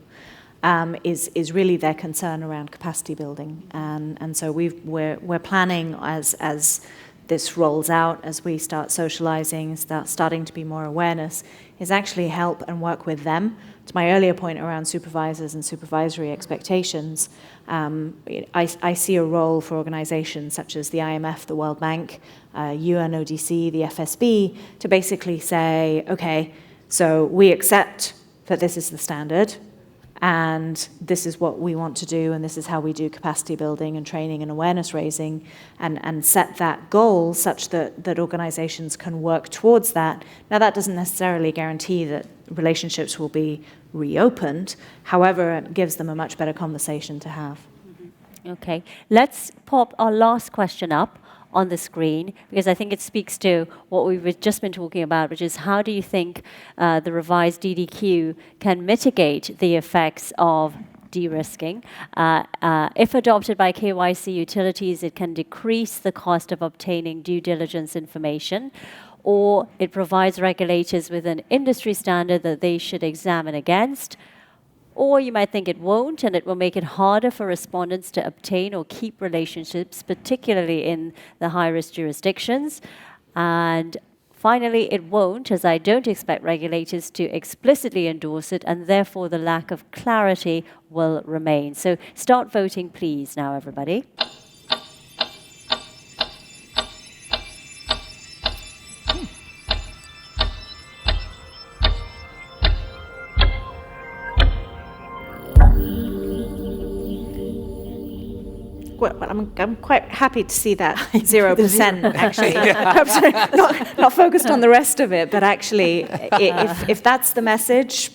is really their concern around capacity building, and so we're planning as this rolls out, as we start socializing, starting to be more awareness, is actually help and work with them. To my earlier point around supervisors and supervisory expectations, I see a role for organizations such as the IMF, the World Bank, UNODC, the FSB, to basically say, okay, so we accept that this is the standard, and this is what we want to do, and this is how we do capacity building and training and awareness raising, and set that goal such that organizations can work towards that. Now, that doesn't necessarily guarantee that relationships will be reopened. However, it gives them a much better conversation to have. Okay, let's pop our last question up on the screen, because I think it speaks to what we've just been talking about, which is how do you think the revised DDQ can mitigate the effects of de-risking? If adopted by KYC utilities, it can decrease the cost of obtaining due diligence information, or it provides regulators with an industry standard that they should examine against. Or you might think it won't, and it will make it harder for respondents to obtain or keep relationships, particularly in the high-risk jurisdictions. And finally, it won't, as I don't expect regulators to explicitly endorse it, and therefore the lack of clarity will remain. So start voting, please, now, everybody. Well, I'm quite happy to see that 0%, actually. not focused on the rest of it, but actually, if that's the message,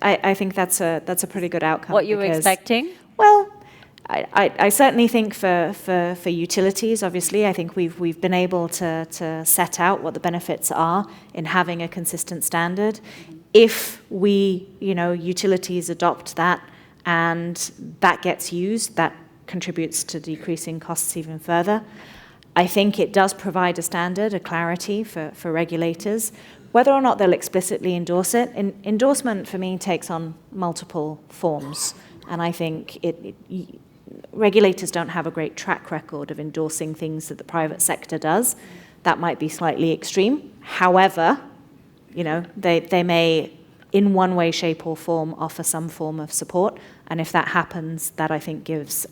I think that's a pretty good outcome. What you were expecting? Well, I certainly think for utilities, obviously, I think we've been able to set out what the benefits are in having a consistent standard. If utilities adopt that and that gets used, that contributes to decreasing costs even further. I think it does provide a standard, a clarity for regulators. Whether or not they'll explicitly endorse it, endorsement for me takes on multiple forms. And I think regulators don't have a great track record of endorsing things that the private sector does. That might be slightly extreme. However, they may in one way, shape, or form, offer some form of support. And if that happens, that I think gives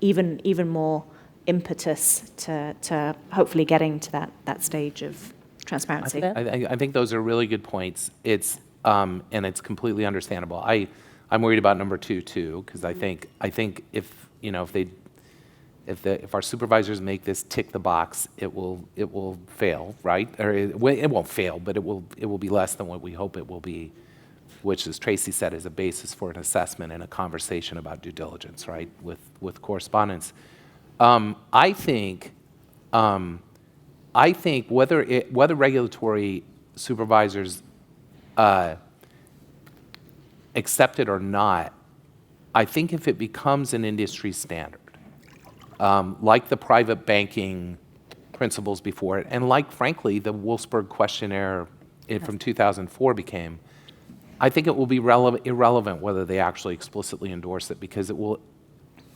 even more impetus to hopefully getting to that stage of transparency. I think those are really good points. It's and it's completely understandable. I'm worried about number two too, because I think if our supervisors make this tick the box, it will fail, right? Or it won't fail, but it will be less than what we hope it will be, which, as Tracy said, is a basis for an assessment and a conversation about due diligence, right? With correspondence. I think whether regulatory supervisors accept it or not, I think if it becomes an industry standard, like the private banking principles before it, and like, frankly, the Wolfsberg questionnaire from 2004 became, I think it will be irrelevant whether they actually explicitly endorse it, because it will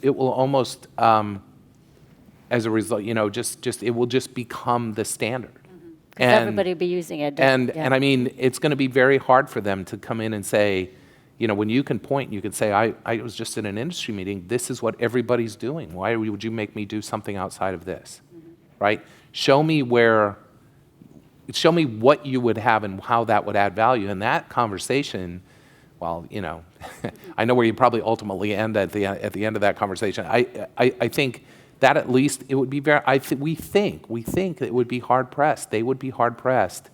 almost, as a result, it will just become the standard. And everybody will be using it. And I mean, it's going to be very hard for them to come in and say, when you can point, you can say, I was just in an industry meeting, this is what everybody's doing. Why would you make me do something outside of this, right? Show me what you would have and how that would add value. And that conversation, well, I know where you probably ultimately end at the end of that conversation. I think that at least it would be we think it would be hard pressed. They would be hard pressed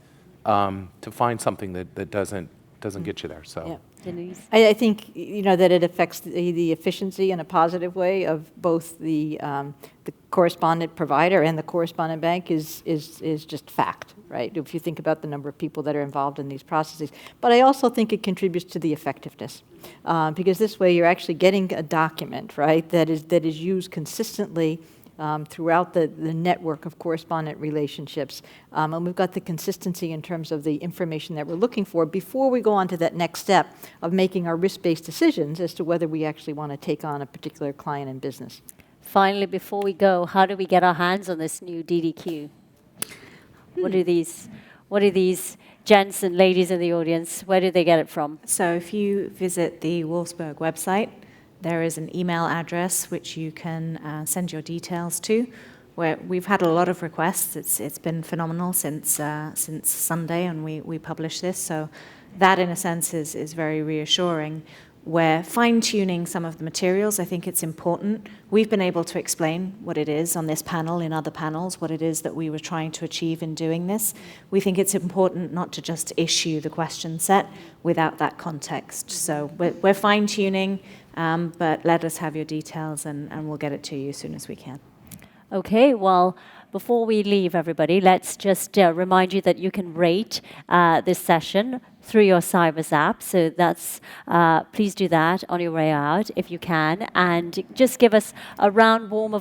to find something that doesn't get you there. So. Yeah. I think that it affects the efficiency in a positive way of both the correspondent provider and the correspondent bank is just fact, right? If you think about the number of people that are involved in these processes. But I also think it contributes to the effectiveness, because this way you're actually getting a document, right, that is used consistently throughout the network of correspondent relationships. And we've got the consistency in terms of the information that we're looking for before we go on to that next step of making our risk-based decisions as to whether we actually want to take on a particular client and business. Finally, before we go, how do we get our hands on this new DDQ? What are these gents and ladies in the audience, where do they get it from? So if you visit the Wolfsberg website, there is an email address which you can send your details to, where we've had a lot of requests. It's been phenomenal since Sunday, and we published this. So that, in a sense, is very reassuring. We're fine-tuning some of the materials. I think it's important. We've been able to explain what it is on this panel, in other panels, what it is that we were trying to achieve in doing this. We think it's important not to just issue the question set without that context. So we're fine-tuning, but let us have your details, and we'll get it to you as soon as we can. Okay, well, before we leave, everybody, let's just remind you that you can rate this session through your Cybers app. So that's please do that on your way out if you can, and just give us a warm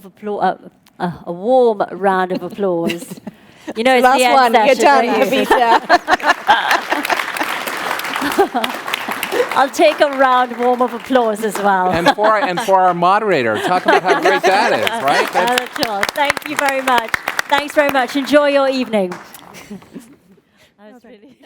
round of applause. It's last the end one. session, You're done, Kavita. I'll take a warm of applause as well. And for our moderator, talk about how great that is, right? Sure. Thank you very much. Thanks very much. Enjoy your evening. That was really